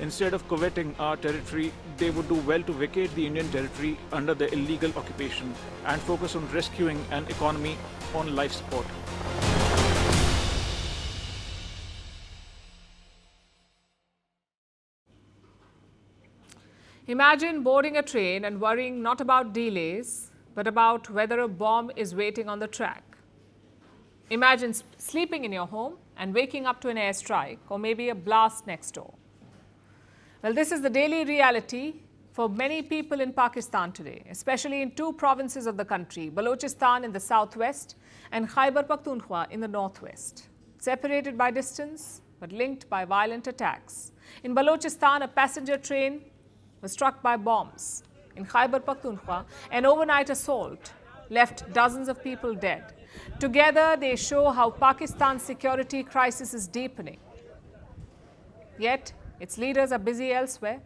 Instead of coveting our territory, they would do well to vacate the Indian territory under the illegal occupation and focus on rescuing an economy on life support. Imagine boarding a train and worrying not about delays, but about whether a bomb is waiting on the track. Imagine sleeping in your home and waking up to an airstrike or maybe a blast next door. Well, this is the daily reality for many people in Pakistan today, especially in two provinces of the country, Balochistan in the southwest and Khyber-Pakhtunkhwa in the northwest. Separated by distance, but linked by violent attacks. In Balochistan, a passenger train was struck by bombs. In Khyber-Pakhtunkhwa, an overnight assault left dozens of people dead. Together, they show how Pakistan's security crisis is deepening. Yet, its leaders are busy elsewhere.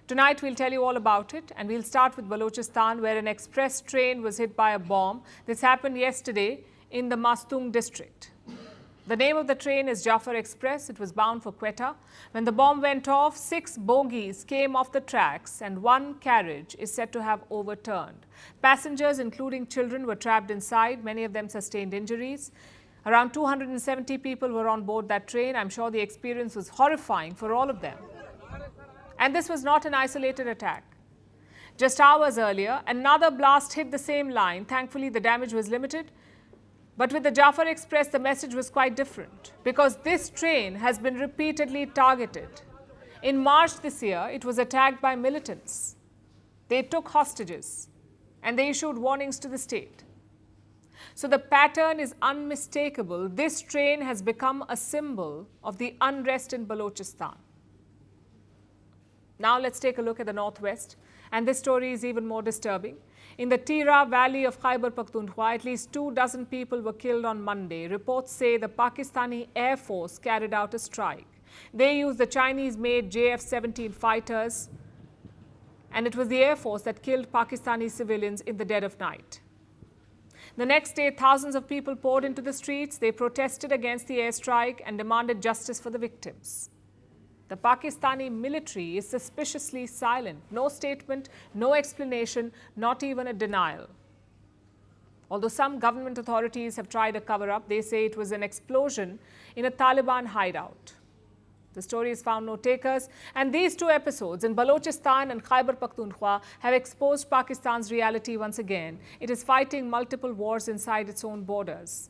Tonight, we'll tell you all about it, and we'll start with Balochistan, where an express train was hit by a bomb. This happened yesterday in the Mastung district. The name of the train is Jaffar Express. It was bound for Quetta. When the bomb went off, 6 bogies came off the tracks and 1 carriage is said to have overturned. Passengers, including children, were trapped inside. Many of them sustained injuries. Around 270 people were on board that train. I'm sure the experience was horrifying for all of them. And this was not an isolated attack. Just hours earlier, another blast hit the same line. Thankfully, the damage was limited. But with the Jaffar Express, the message was quite different because this train has been repeatedly targeted. In March this year, it was attacked by militants. They took hostages and they issued warnings to the state. So the pattern is unmistakable. This train has become a symbol of the unrest in Balochistan. Now let's take a look at the northwest. And this story is even more disturbing. In the Tirah valley of Khyber-Pakhtunkhwa, at least 24 people were killed on Monday. Reports say the Pakistani Air Force carried out a strike. They used the Chinese-made JF-17 fighters, and it was the Air Force that killed Pakistani civilians in the dead of night. The next day, thousands of people poured into the streets. They protested against the airstrike and demanded justice for the victims. The Pakistani military is suspiciously silent. No statement, no explanation, not even a denial. Although some government authorities have tried a cover-up, they say it was an explosion in a Taliban hideout. The story has found no takers, and these two episodes in Balochistan and Khyber-Pakhtunkhwa have exposed Pakistan's reality once again. It is fighting multiple wars inside its own borders.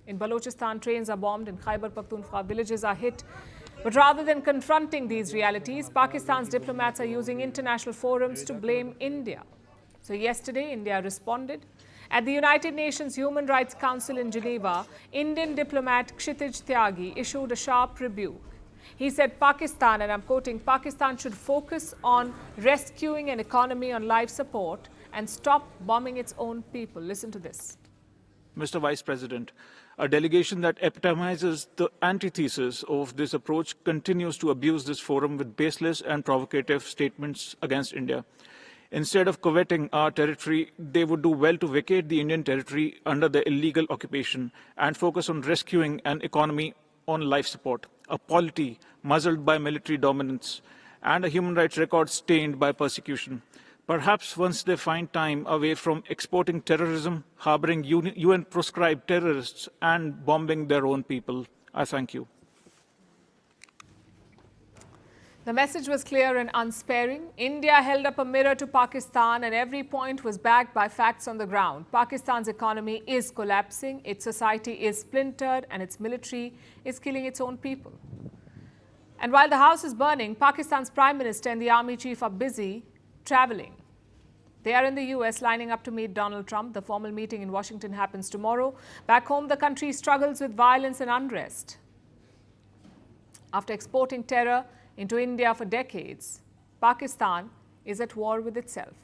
In Balochistan, trains are bombed. In Khyber-Pakhtunkhwa, villages are hit. But rather than confronting these realities, Pakistan's diplomats are using international forums to blame India. So yesterday, India responded. At the United Nations Human Rights Council in Geneva, Indian diplomat Kshitij Tyagi issued a sharp rebuke. He said Pakistan, and I'm quoting, Pakistan should focus on rescuing an economy on life support and stop bombing its own people. Listen to this. Mr. Vice President, a delegation that epitomizes the antithesis of this approach continues to abuse this forum with baseless and provocative statements against India. Instead of coveting our territory, they would do well to vacate the Indian territory under the illegal occupation and focus on rescuing an economy on life support, a polity muzzled by military dominance, and a human rights record stained by persecution. Perhaps once they find time away from exporting terrorism, harboring UN-proscribed terrorists, and bombing their own people. I thank you. The message was clear and unsparing. India held up a mirror to Pakistan, and every point was backed by facts on the ground. Pakistan's economy is collapsing, its society is splintered, and its military is killing its own people. And while the house is burning, Pakistan's Prime Minister and the Army Chief are busy traveling. They are in the US lining up to meet Donald Trump. The formal meeting in Washington happens tomorrow. Back home, the country struggles with violence and unrest. After exporting terror into India for decades, Pakistan is at war with itself.